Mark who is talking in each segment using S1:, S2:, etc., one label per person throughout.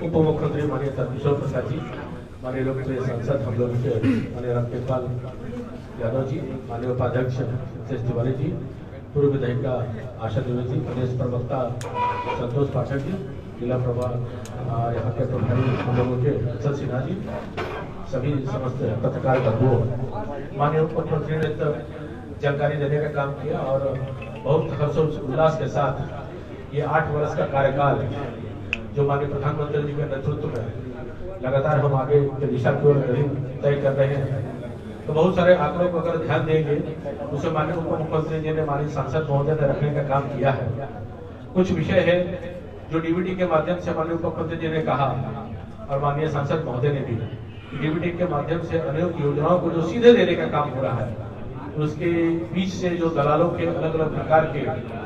S1: उप मुख्यमंत्री माननीय तर्किशोर प्रसाद जी, माननीय लोकप्रिय सांसद हम लोग के माननीय रामकृपाल यादव जी, माननीय उपाध्यक्ष सतीश तिवारी जी, पूर्व विधायिका आशा द्विवेदी, प्रदेश प्रवक्ता संतोष पाठक जी, जिला प्रभार यहाँ के प्रभारी हम लोगों के अक्षर सिन्हा जी, सभी समस्त पत्रकार बंधुओं, माननीय उप मुख्यमंत्री ने तो जानकारी देने का काम किया और बहुत हर्षोल्लास के साथ ये 8 वर्ष का कार्यकाल जो माननीय प्रधानमंत्री जी के नेतृत्व में लगातार हम आगे के दिशा की ओर तय कर रहे हैं, तो बहुत सारे आंकड़ों को अगर ध्यान देंगे उसे माननीय उप मुख्यमंत्री जी ने माननीय सांसद महोदय ने रखने का काम किया है। कुछ विषय है जो डीबीटी के माध्यम से माननीय उप मुख्यमंत्री जी ने कहा और माननीय सांसद महोदय ने भी, डीबीटी के माध्यम से अनेक योजनाओं को जो सीधे देने का काम हो रहा है, उसके बीच से जो दलालों के अलग अलग प्रकार के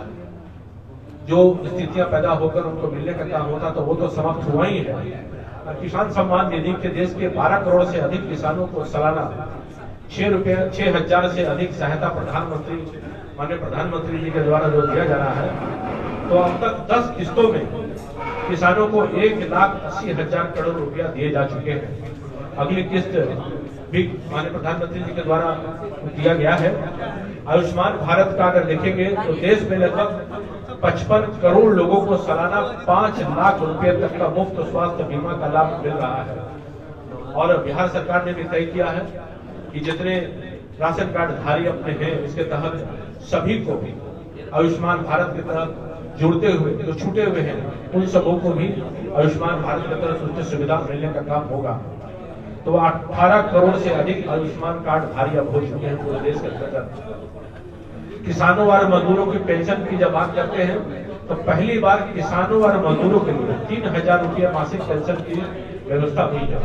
S1: जो स्थितियां पैदा होकर उनको मिलने का काम होता तो वो तो समाप्त हुआ ही है। किसान सम्मान निधि के देश के 12 करोड़ से अधिक किसानों को सालाना 6,000 से अधिक सहायता माननीय प्रधानमंत्री जी के द्वारा जो दिया जा रहा है, तो अब तक 10 किस्तों में किसानों को 1,80,000 करोड़ रुपया दिए जा चुके हैं। अगली किस्त भी माननीय प्रधानमंत्री जी के द्वारा दिया गया है। आयुष्मान भारत का अगर देखेंगे तो देश में लगभग 55 करोड़ लोगों को सालाना 5 लाख रुपए तक का मुफ्त स्वास्थ्य बीमा का लाभ मिल रहा है। और बिहार सरकार ने भी तय किया है कि जितने राशन कार्ड धारी अपने हैं, इसके तहत सभी को भी आयुष्मान भारत के तहत जुड़ते हुए जो छूटे हुए हैं उन सबों को भी आयुष्मान भारत के तहत उचित सुविधा मिलने का काम होगा। तो 18 करोड़ से अधिक आयुष्मान कार्ड धारी अब हो चुके हैं पूरे देश के अंतर्गत। किसानों और मजदूरों की पेंशन की जब बात करते हैं तो पहली बार किसानों और मजदूरों के लिए 3,000 रुपये मासिक पेंशन की व्यवस्था हुई है।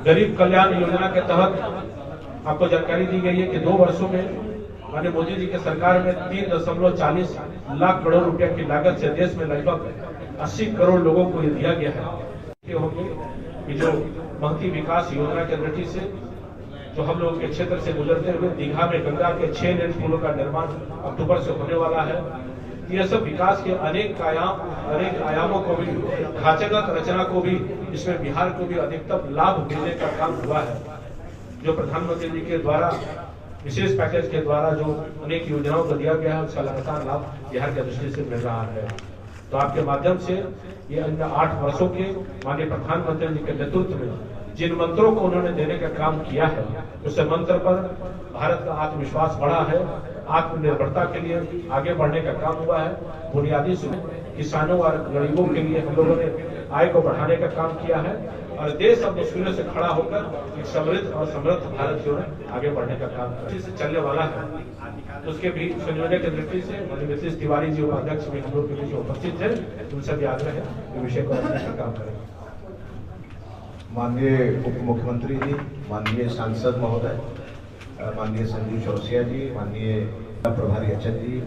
S1: गरीब कल्याण योजना के तहत आपको जानकारी दी गई है कि 2 वर्षों में माननीय मोदी जी की सरकार में 3.40 लाख करोड़ रुपया की लागत से देश में लगभग 80 करोड़ लोगों को ये दिया गया है। होंगे कि जो महती विकास योजना के दृष्टि से जो हम लोग के क्षेत्र से गुजरते हुए दीघा में गंगा के 6 लेन पुलों का निर्माण अक्टूबर से होने वाला है। यह सब विकास के अनेक आयामों को भी, ढांचागत रचना को भी, इसमें बिहार को भी अधिकतम लाभ मिलने का काम हुआ है। जो प्रधानमंत्री जी के द्वारा विशेष पैकेज के द्वारा जो अनेक योजनाओं को दिया गया है, उसका लगातार लाभ बिहार की दृष्टि से मिल रहा है। तो आपके माध्यम से ये अन्य 8 वर्षों के माननीय प्रधानमंत्री जी के नेतृत्व में जिन मंत्रों को उन्होंने देने का काम किया है, उससे मंत्र पर भारत का आत्मविश्वास बढ़ा है, आत्मनिर्भरता के लिए आगे बढ़ने का काम हुआ है। बुनियादी किसानों और गरीबों के लिए हम लोगों ने आय को बढ़ाने का काम किया है और देश अब मुश्किलों से खड़ा होकर एक समृद्ध और समृद्ध भारत की ओर आगे बढ़ने का काम चलने वाला है। उसके भी संयोजन की दृष्टि से सतीश तिवारी जी उपाध्यक्ष भी हम लोग के बीच उपस्थित थे। उनसे भी आग्रह है विषय को रखने का काम करें।
S2: माननीय उप मुख्यमंत्री जी, माननीय सांसद महोदय, माननीय संजीव चौरसिया जी, माननीय प्रभारी अचल जी,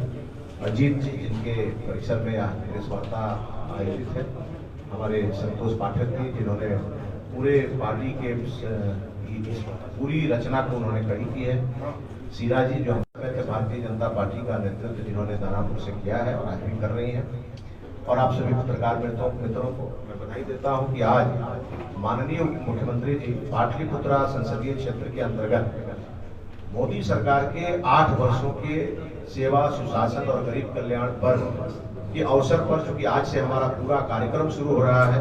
S2: अजीत जी, जिनके परिसर में प्रेस वार्ता आयोजित है, हमारे संतोष पाठक जी, जिन्होंने पूरे पार्टी के पूरी रचना को उन्होंने कड़ी की है, सीरा जी जो भारतीय जनता पार्टी का नेतृत्व जिन्होंने दानापुर से किया है और आज भी कर रही हैं, और आप सभी पत्रकार मित्रों को मैं बधाई देता हूं कि आज माननीय मुख्यमंत्री जी पाटलिपुत्रा संसदीय क्षेत्र के अंतर्गत मोदी सरकार के 8 वर्षों के सेवा, सुशासन और गरीब कल्याण पर्व के अवसर पर, चूंकि आज से हमारा पूरा कार्यक्रम शुरू हो रहा है,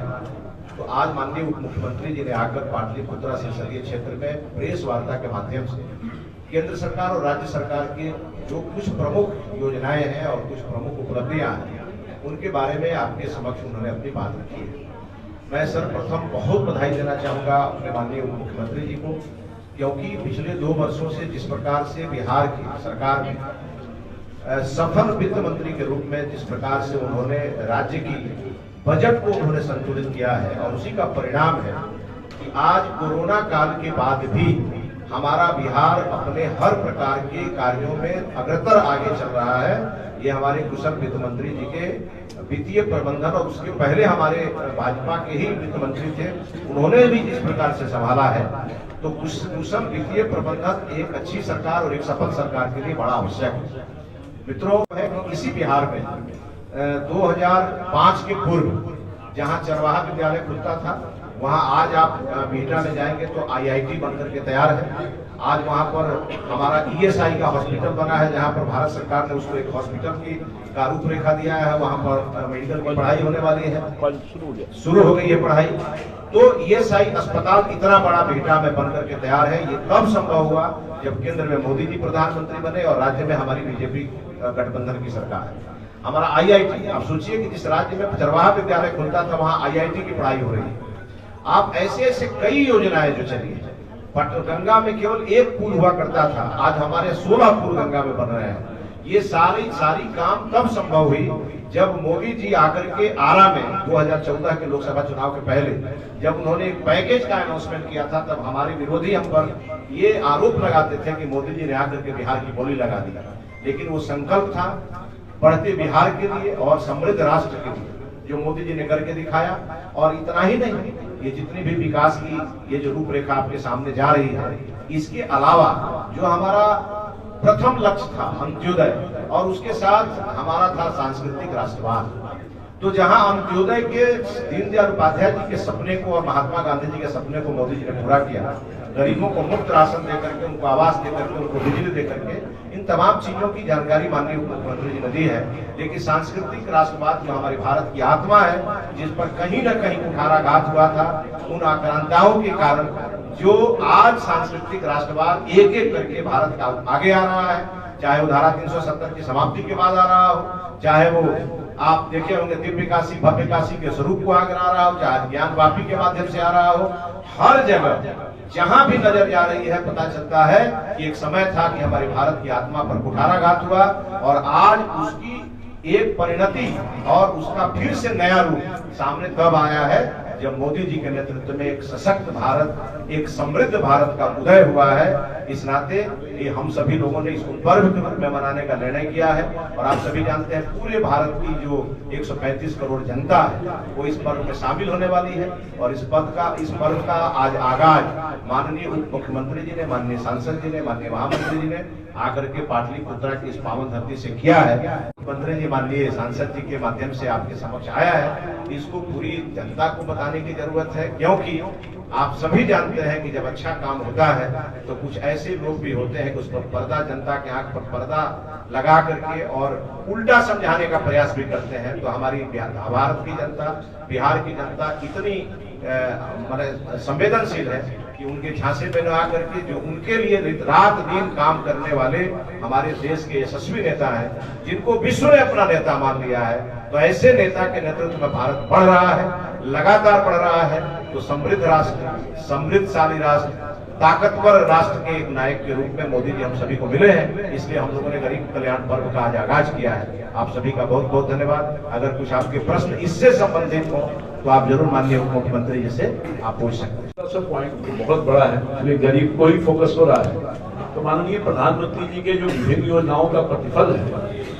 S2: तो आज माननीय उप मुख्यमंत्री जी ने आकर पाटलिपुत्रा संसदीय क्षेत्र में प्रेस वार्ता के माध्यम से केंद्र सरकार और राज्य सरकार के जो कुछ प्रमुख योजनाएं हैं और कुछ प्रमुख उपलब्धियां हैं, उनके बारे में आपके समक्ष उन्होंने अपनी बात रखी है। मैं सर्वप्रथम बहुत बधाई देना चाहूंगा अपने माननीय उप मुख्यमंत्री जी को, क्योंकि पिछले 2 वर्षों से जिस प्रकार से बिहार की सरकार में सफल वित्त मंत्री के रूप में जिस प्रकार से उन्होंने राज्य की बजट को उन्होंने संतुलित किया है, और उसी का परिणाम है कि आज कोरोना काल के बाद भी हमारा बिहार अपने हर प्रकार के कार्यों में अग्रतर आगे चल रहा है। ये हमारे कुशल वित्त मंत्री जी के वित्तीय प्रबंधन, और उसके पहले हमारे भाजपा के ही वित्त मंत्री थे, उन्होंने भी जिस प्रकार से संभाला है, तो कुशल वित्तीय प्रबंधन एक अच्छी सरकार और एक सफल सरकार के लिए बड़ा आवश्यक है। मित्रों, है कि इसी बिहार में 2005 के पूर्व जहाँ चरवाहा विद्यालय खुलता था, वहाँ आज आप बिहटा में जाएंगे तो IIT बनकर के तैयार है। आज वहाँ पर हमारा ESI का हॉस्पिटल बना है, जहाँ पर भारत सरकार ने उसको एक हॉस्पिटल की का रूपरेखा दिया है। वहाँ पर मेडिकल की पढ़ाई होने वाली है, शुरू हो गई है पढ़ाई। तो ESI अस्पताल इतना बड़ा बिहटा में बनकर के तैयार है। ये तब संभव हुआ जब केंद्र में मोदी जी प्रधानमंत्री बने और राज्य में हमारी बीजेपी गठबंधन की सरकार है। हमारा IIT, आप सोचिए कि जिस राज्य में चरवाहा विद्यालय खुलता था वहाँ IIT की पढ़ाई हो रही है। आप ऐसे ऐसे कई योजनाएं जो चली है। गंगा में केवल एक पुल हुआ करता था, आज हमारे 16 पुल गंगा में बन रहे हैं। ये सारी काम तब संभव हुई जब मोदी जी आकर के आरा में 2014 के लोकसभा चुनाव के पहले जब उन्होंने एक पैकेज का अनाउंसमेंट किया था, तब हमारे विरोधी हम पर ये आरोप लगाते थे कि मोदी जी ने आकर के बिहार की बोली लगा दी। लेकिन वो संकल्प था बढ़ते बिहार के लिए और समृद्ध राष्ट्र के लिए, जो मोदी जी ने करके दिखाया। और इतना ही नहीं, ये जितनी भी विकास की ये जो रूपरेखा आपके सामने जा रही है, इसके अलावा जो हमारा प्रथम लक्ष्य था अंत्योदय, और उसके साथ हमारा था सांस्कृतिक राष्ट्रवाद। तो जहां अंत्योदय के दीनदयाल उपाध्याय जी के सपने को और महात्मा गांधी जी के सपने को मोदी जी ने पूरा किया, गरीबों को मुफ्त राशन देकर के, उनको आवास देकर के, उनको बिजली देकर के, इन तमाम चीजों की जानकारी माननीय मुख्यमंत्री जी ने दी है। लेकिन सांस्कृतिक राष्ट्रवाद जो हमारी भारत की आत्मा है, जिस पर कहीं न कहीं कुठाराघात हुआ था, उन आक्रांताओं के कारण जो आज सांस्कृतिक राष्ट्रवाद एक एक करके भारत का आगे आ रहा है, चाहे वो धारा 370 की समाप्ति के बाद आ रहा हो, चाहे वो आप देखे होंगे दिव्य काशी भव्य काशी के स्वरूप को आगे आ रहा हो, चाहे ज्ञान वापी के माध्यम से आ रहा हो, हर जगह जहां भी नजर जा रही है पता चलता है कि एक समय था कि हमारी भारत की आत्मा पर कुठाराघात हुआ, और आज उसकी एक परिणति और उसका फिर से नया रूप सामने तब आया है जब मोदी जी के नेतृत्व में एक सशक्त भारत, एक समृद्ध भारत का उदय हुआ है। इस नाते ये हम सभी लोगों ने इसको पर्व के रूप में मनाने का निर्णय किया है। और आप सभी जानते हैं पूरे भारत की जो 135 करोड़ जनता है वो इस पर्व में शामिल होने वाली है। और इस पर्व का आज आगाज माननीय उप मुख्यमंत्री जी ने, माननीय सांसद जी ने, माननीय महामंत्री जी ने आकर के पाटलिपुत्रा की इस पावन धरती से किया है। मुख्यमंत्री जी माननीय सांसद जी के माध्यम से आपके समक्ष आया है। इसको पूरी जनता को बताने की जरूरत है, क्योंकि आप सभी जानते हैं कि जब अच्छा काम होता है तो कुछ ऐसे लोग भी होते हैं कि उस पर पर्दा, जनता के आंख पर पर्दा लगा करके और उल्टा समझाने का प्रयास भी करते हैं। तो हमारी भारत की जनता, बिहार की जनता इतनी संवेदनशील है कि उनके झांसे में न आकर के जो उनके लिए रात दिन काम करने वाले हमारे देश के यशस्वी नेता हैं, जिनको विश्व ने अपना नेता मान लिया है, तो ऐसे नेता के नेतृत्व में भारत बढ़ रहा है, लगातार बढ़ रहा है। तो समृद्ध राष्ट्र, समृद्धशाली राष्ट्र, ताकतवर राष्ट्र के एक नायक के रूप में मोदी जी हम सभी को मिले हैं। इसलिए हम लोगों ने गरीब कल्याण पर्व का आज आगाज किया है। आप सभी का बहुत बहुत धन्यवाद। अगर कुछ आपके प्रश्न इससे संबंधित हो तो आप जरूर माननीय उप मुख्यमंत्री जी से आप पूछ सकते हैं।
S1: पॉइंट बहुत बड़ा है, गरीब को ही फोकस हो रहा है। तो माननीय प्रधानमंत्री जी के जो विभिन्न योजनाओं का प्रतिफल है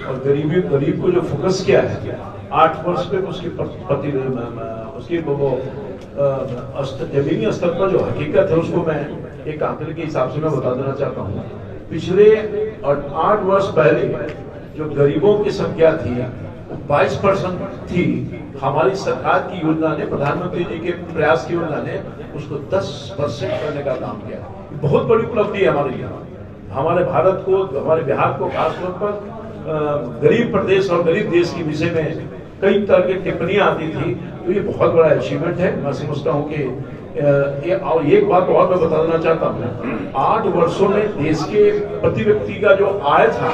S1: और गरीब को जो फोकस किया है 8 वर्ष पे उसकी जमीनी स्तर पर जो हकीकत है उसको मैं एक आंकड़े के हिसाब से मैं बता देना चाहता हूँ। पिछले 8 वर्ष पहले जो गरीबों की संख्या थी 22% थी। हमारी सरकार की योजना ने, प्रधानमंत्री जी के प्रयास की योजना ने उसको 10% करने का काम किया। बहुत बड़ी उपलब्धि है हमारे लिए। हमारे भारत को, हमारे बिहार को खासतौर पर गरीब प्रदेश और गरीब देश के विषय में कई तरह की टिप्पणियां आती थी, तो ये बहुत बड़ा अचीवमेंट है। मैं समझता हूँ कि एक बात और मैं बता देना चाहता हूँ, 8 वर्षों में देश के प्रति व्यक्ति का जो आय था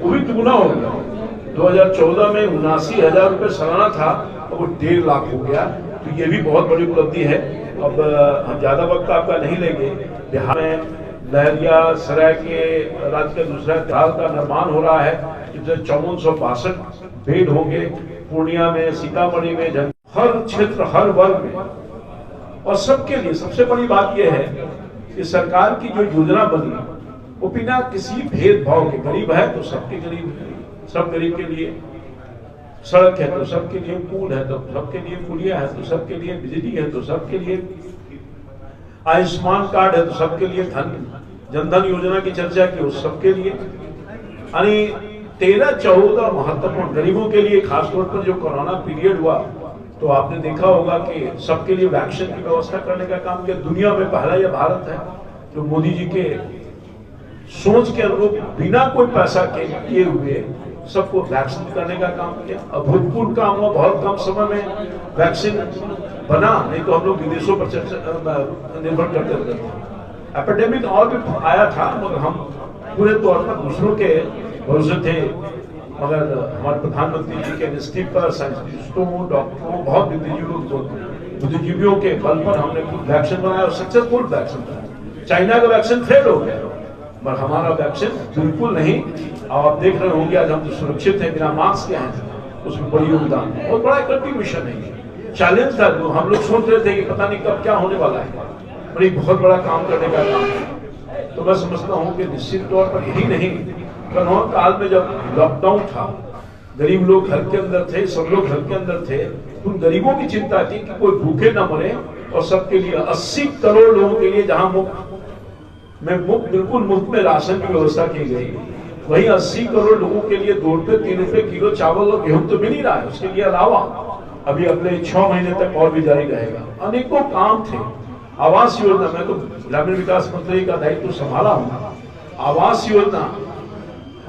S1: वो भी दुगुना हो गया। 2014 में 79,000 रुपये सालाना था, अब वो 1.5 लाख हो गया। तो ये भी बहुत बड़ी उपलब्धि है। अब हम ज्यादा वक्त आपका नहीं लेंगे। बिहार में लहरिया सराय के राज्य का दूसरा जहाज का निर्माण हो रहा है, जिसमें 5462 बेड होंगे। पूर्णिया में, सीतामढ़ी में, हर क्षेत्र, हर वर्ग में और सबके लिए। सबसे बड़ी बात यह है कि सरकार की जो योजना बनी वो बिना किसी भेदभाव के, गरीब है तो सबके गरीब, सब गरीब के लिए सड़क है तो सबके लिए, पुल है तो सबके लिए, पुलिया है तो सबके लिए, बिजली है तो सबके लिए, आयुष्मान कार्ड है तो सबके लिए, जनधन योजना की चर्चा की उस सबके लिए। यानी 13-14 महत्वपूर्ण गरीबों के लिए, खासतौर पर जो कोरोना पीरियड हुआ तो आपने देखा होगा कि सबके लिए वैक्सीन की व्यवस्था करने का काम किया। दुनिया में पहला यह भारत है जो मोदी जी के सोच के अनुरूप बिना कोई पैसा किए हुए सबको वैक्सीन करने का काम किया। अभूतपूर्व काम हुआ, बहुत कम समय में वैक्सीन बना, नहीं तो हम लोग विदेशों पर निर्भर करते थे। एपिडेमिक और भी आया था, मगर हम पूरे तौर पर दूसरों के भरोसे थे। मगर हमारे प्रधानमंत्री जी के नेतृत्व पर साइंटिस्टों, डॉक्टरों, बहुत बुद्धिजीवियों के बल पर हमने वैक्सीन बनाया और सक्सेसफुल वैक्सीन बनाया। चाइना का वैक्सीन फेल हो गया, मगर हमारा वैक्सीन बिल्कुल नहीं। और आप देख रहे होंगे आज हम जो सुरक्षित हैं, बिना मास्क के हैं, उसमें बड़ी योगदान है। बहुत बड़ा कंट्रीब्यूशन है, चैलेंज था जो हम लोग सोच रहे थे कि पता नहीं कब क्या होने वाला है, बड़ी बहुत बड़ा काम करने का काम है। तो मैं समझता हूँ कि निश्चित तौर पर यही नहीं, कोरोना काल में जब लॉकडाउन था, गरीब लोग घर के अंदर थे, सब लोग घर के अंदर थे, उन गरीबों की चिंता थी कि कोई भूखे न मरे। और सबके लिए 80 करोड़ लोगों के लिए जहां बिल्कुल मुफ्त में राशन की व्यवस्था की गई, वही 80 करोड़ लोगों के लिए 2 रुपए 3 रुपए किलो चावल और गेहूं तो मिल ही रहा है। उसके लिए अलावा अभी अगले 6 महीने तक और भी जारी रहेगा। अनेकों काम थे। आवास योजना, मैं तो ग्रामीण विकास मंत्री का दायित्व तो संभाला हूँ। आवास योजना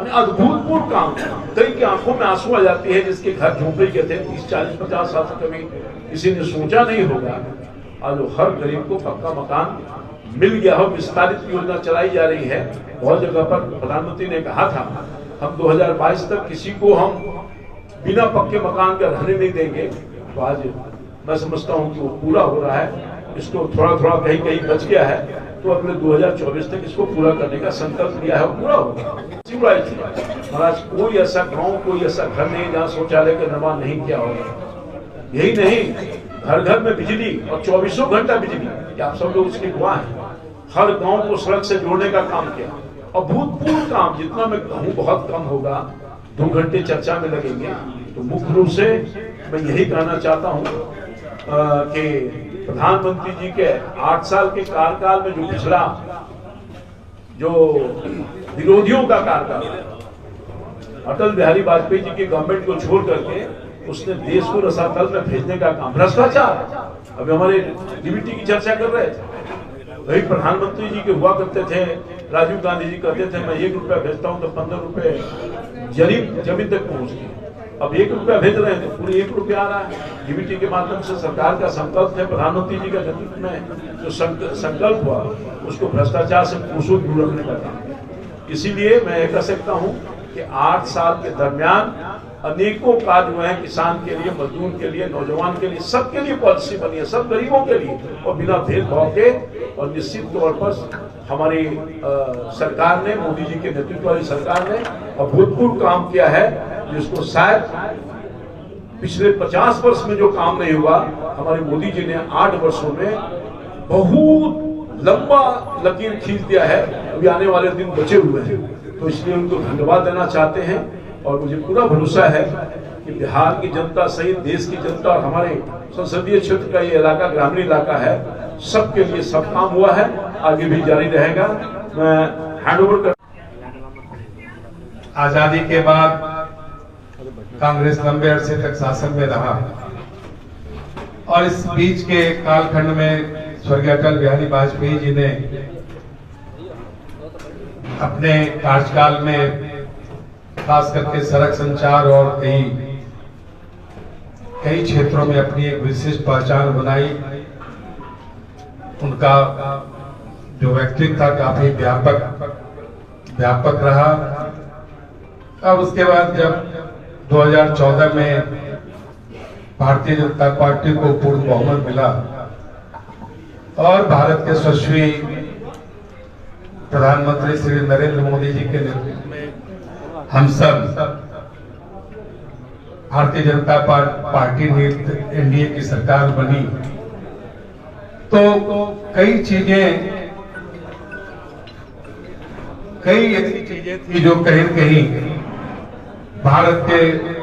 S1: अद्भुतपूर्व काम, कई की आंखों में आंसू आ जाती है, जिसके घर झोपड़ी के थे 30, 40, 50 साल से कभी किसी ने सोचा नहीं होगा। आज हर गरीब को पक्का मकान मिल गया हो। विस्तारित योजना चलाई जा रही है। बहुत जगह पर प्रधानमंत्री ने कहा था हम 2022 तक किसी को हम बिना पक्के मकान के रहने नहीं देंगे। तो आज मैं समझता हूँ कि वो पूरा हो रहा है। इसको थोड़ा थोड़ा कहीं कहीं बच गया है, तो अगले 2024 तक इसको पूरा करने का संकल्प लिया है, पूरा होगा। महाराज कोई ऐसा गांव, कोई ऐसा घर नहीं जहाँ शौचालय का निर्माण नहीं किया होगा। यही नहीं, घर घर में बिजली और 24 घंटा बिजली, आप सब लोग उसके गवाह हैं। हर गांव को सड़क से जोड़ने का काम किया। अभूतपूर्व काम, जितना मैं कहूँ बहुत कम होगा, 2 घंटे चर्चा में लगेंगे। तो मुख्य रूप से मैं यही कहना चाहता हूँ कि प्रधानमंत्री जी के 8 साल के कार्यकाल में जो पिछला जो विरोधियों का कार्यकाल, अटल बिहारी वाजपेयी जी की गवर्नमेंट को छोड़ करके उसने देश को रसातल में भेजने का काम, भ्रष्टाचार। अभी हमारे डीबीटी की चर्चा कर रहे थे, वही प्रधानमंत्री जी के हुआ करते थे। राजीव गांधी जी कहते थे मैं 1 रुपया भेजता हूँ तो 15 रुपए जमीन तक पहुंचती। अब 1 रुपया भेज रहे हैं तो पूरे 1 रुपया आ रहा है। डीबीटी के माध्यम से सरकार का संकल्प है, प्रधानमंत्री जी का नेतृत्व में जो संकल्प हुआ, उसको भ्रष्टाचार से कोसों दूर रखने का काम। इसीलिए मैं कह सकता हूँ कि 8 साल के दरमियान अनेकों कार्य हुए हैं, किसान के लिए, मजदूर के लिए, नौजवान के लिए, सबके लिए पॉलिसी बनी है, सब गरीबों के लिए, और बिना भेदभाव के। और निश्चित तौर पर हमारी सरकार ने, मोदी जी के नेतृत्व वाली सरकार ने अभूतपूर्व काम किया है, जिसको शायद पिछले 50 वर्ष में जो काम नहीं हुआ, हमारे मोदी जी ने 8 वर्षों में बहुत लंबा लकीर खींच दिया है। अभी आने वाले दिन बचे हुए हैं, तो इसलिए उनको धन्यवाद देना चाहते हैं। और मुझे पूरा भरोसा है कि बिहार की जनता सहित देश की जनता और हमारे संसदीय क्षेत्र का ये इलाका ग्रामीण इलाका है, सबके लिए सब काम हुआ है, आगे भी जारी रहेगा। मैं हैंडओवर कर।
S3: आजादी के बाद कांग्रेस लंबे अरसे तक शासन में रहा, और इस बीच के कालखंड में स्वर्गीय अटल बिहारी वाजपेयी जी ने अपने कार्यकाल में खास करके सड़क संचार और कई क्षेत्रों में अपनी एक विशिष्ट पहचान बनाई। उनका जो व्यक्तित्व था काफी व्यापक रहा। अब उसके बाद जब 2014 में भारतीय जनता पार्टी को पूर्ण बहुमत मिला और भारत के यशस्वी प्रधानमंत्री श्री नरेंद्र मोदी जी के नेतृत्व में हम सब भारतीय जनता पार्टी ने एनडीए की सरकार बनी, तो कई ऐसी चीजें थी जो कहीं न कहीं भारत के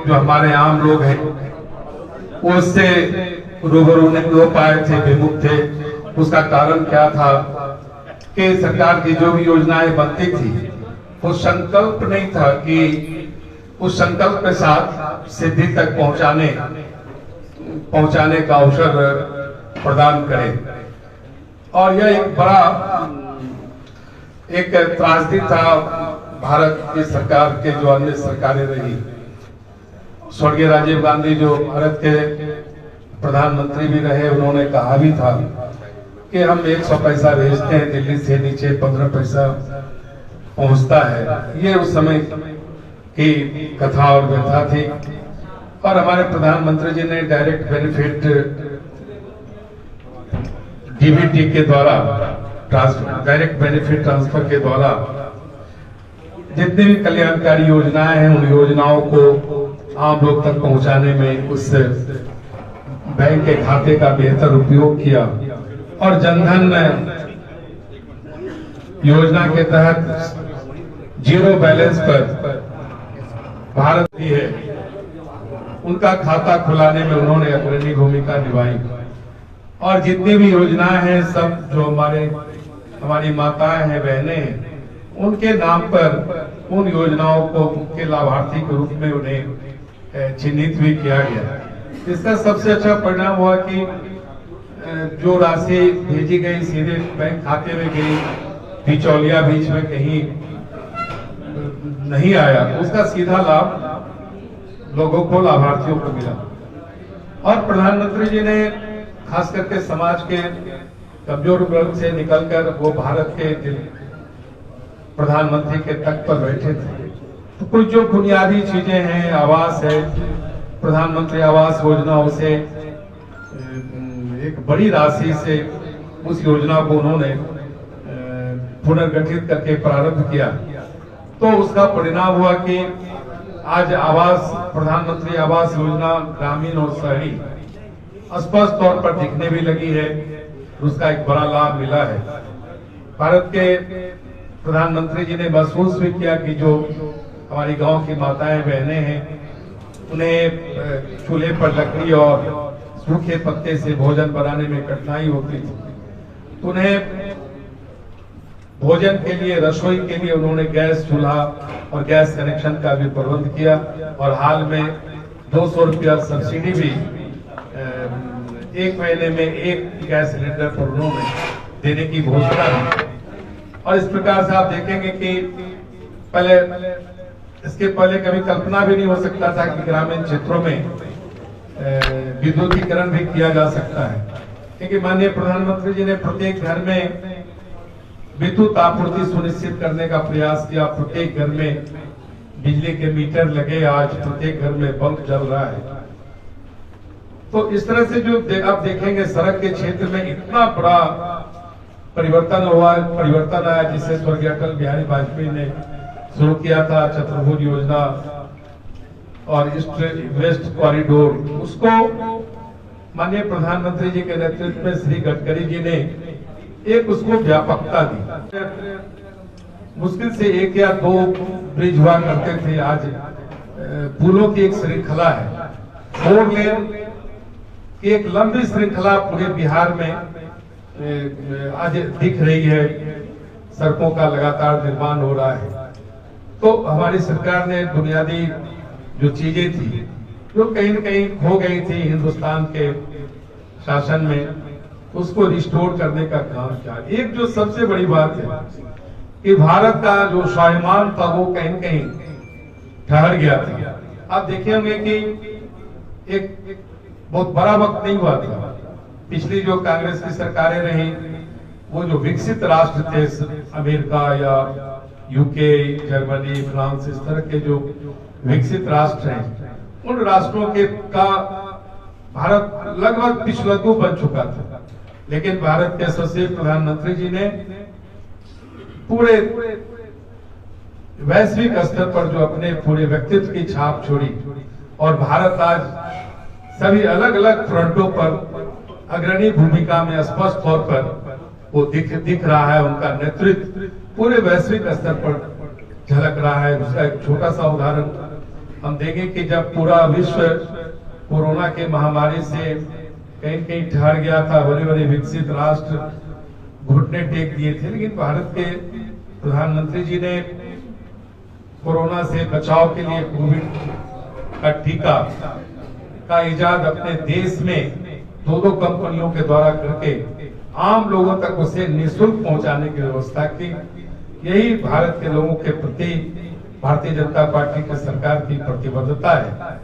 S3: जो हमारे आम लोग हैं उससे रूबरू नहीं हो पाए थे, विमुख थे। उसका कारण क्या था कि सरकार की जो भी योजनाएं बनती थी, वो संकल्प नहीं था कि उस संकल्प के साथ सिद्धि तक पहुंचाने पहुंचाने का अवसर प्रदान करें। और यह एक बड़ा एक त्रासदी था भारत की सरकार के, जो अन्य सरकारें रही। स्वर्गीय राजीव गांधी जो भारत के प्रधानमंत्री भी रहे, उन्होंने कहा भी था कि हम 100 पैसा भेजते हैं दिल्ली से, नीचे 15 पैसा पहुंचता है। ये उस समय की कथा और व्यथा थी। और हमारे प्रधानमंत्री जी ने डायरेक्ट बेनिफिट डीबीटी के द्वारा, डायरेक्ट बेनिफिट ट्रांसफर के द्वारा जितनी भी कल्याणकारी योजनाएं हैं, उन योजनाओं को आम लोग तक पहुंचाने में उस बैंक के खाते का बेहतर उपयोग किया। और जनधन योजना के तहत जीरो बैलेंस पर भारत भी है, उनका खाता खुलाने में उन्होंने अग्रणी भूमिका निभाई। और जितनी भी योजनाएं हैं, सब जो हमारी माताएं हैं, बहनें हैं, उनके नाम पर उन योजनाओं को के लाभार्थी के रूप में उन्हें चिन्हित भी किया गया। इसका सबसे अच्छा परिणाम हुआ कि जो राशि भेजी गई सीधे बैंक खाते में गई, बिचौलिया बीच में कहीं नहीं आया, उसका सीधा लाभ लोगों को, लाभार्थियों को मिला। और प्रधानमंत्री जी ने खास करके समाज के कमजोर वर्ग से निकलकर वो भारत के प्रधानमंत्री के तख्त पर बैठे थे। तो कुछ जो बुनियादी चीजें हैं, आवास है, प्रधानमंत्री आवास योजना, उसे एक बड़ी राशि से उस योजना को उन्होंने पुनर्गठित करके प्रारंभ किया। तो उसका परिणाम हुआ कि आज आवास, प्रधानमंत्री आवास योजना ग्रामीण और शहरी स्पष्ट तौर पर दिखने भी लगी है, उसका एक बड़ा लाभ मिला है। भारत के प्रधानमंत्री जी ने महसूस भी किया कि जो हमारी गांव की माताएं बहनें हैं, उन्हें चूल्हे पर लकड़ी और सूखे पत्ते से भोजन बनाने में कठिनाई होती थी, तो उन्हें भोजन के लिए, रसोई के लिए उन्होंने गैस चूल्हा और गैस कनेक्शन का भी प्रबंध किया। और हाल में 200 रुपया सब्सिडी भी 1 महीने में 1 गैस सिलेंडर पर उन्होंने देने की घोषणा की। और इस प्रकार से आप देखेंगे कि इसके पहले कभी कल्पना भी नहीं हो सकता था कि ग्रामीण क्षेत्रों में विद्युतीकरण भी किया जा सकता है, क्योंकि माननीय प्रधानमंत्री जी ने प्रत्येक घर में विद्युत आपूर्ति सुनिश्चित करने का प्रयास किया। प्रत्येक घर में बिजली के मीटर लगे, आज प्रत्येक घर में बल्ब जल रहा है। तो इस तरह से जो आप देखेंगे सड़क के क्षेत्र में इतना बड़ा परिवर्तन आया, जिसे स्वर्गीय अटल बिहारी वाजपेयी ने शुरू किया था, चतुर्भुज योजना और ईस्ट वेस्ट कॉरिडोर, उसको माननीय प्रधानमंत्री जी के नेतृत्व में श्री गडकरी जी ने एक उसको व्यापकता दी। मुश्किल से 1 या 2 ब्रिज हुआ करते थे, आज पुलों की एक श्रृंखला है, 4 लेन की एक लंबी श्रृंखला पूरे बिहार में आज दिख रही है। सड़कों का लगातार निर्माण हो रहा है। तो हमारी सरकार ने बुनियादी जो चीजें थी, जो कहीं न कहीं खो गई थी हिंदुस्तान के शासन में, उसको रिस्टोर करने का काम किया। एक जो सबसे बड़ी बात है कि भारत का जो स्वाभिमान था वो कहीं न कहीं ठहर गया था। आप देखे होंगे कि एक बहुत बड़ा वक्त नहीं हुआ था। पिछली जो कांग्रेस की सरकारें रही, वो जो विकसित राष्ट्र थे, अमेरिका या यूके, जर्मनी, फ्रांस, इस तरह के जो विकसित राष्ट्र हैं, उन राष्ट्रों के का भारत लगभग पिछलग्गू बन चुका था। लेकिन भारत के यशस्वी प्रधानमंत्री जी ने पूरे वैश्विक स्तर पर जो अपने पूरे व्यक्तित्व की छाप छोड़ी, और भारत आज सभी अलग अलग फ्रंटों पर अग्रणी भूमिका में स्पष्ट तौर पर वो दिख रहा है। उनका नेतृत्व पूरे वैश्विक स्तर पर झलक रहा है। उसका एक छोटा सा उदाहरण हम देंगे कि जब पूरा विश्व कोरोना के महामारी से कहीं कहीं ठहर गया था, बड़े बड़े विकसित राष्ट्र घुटने टेक दिए थे, लेकिन भारत के प्रधानमंत्री जी ने कोरोना से बचाव के लिए कोविड का टीका का इजाद अपने देश में दो कंपनियों के द्वारा करके आम लोगों तक उसे निःशुल्क पहुंचाने की व्यवस्था की। यही भारत के लोगों के प्रति भारतीय जनता पार्टी की सरकार की प्रतिबद्धता है।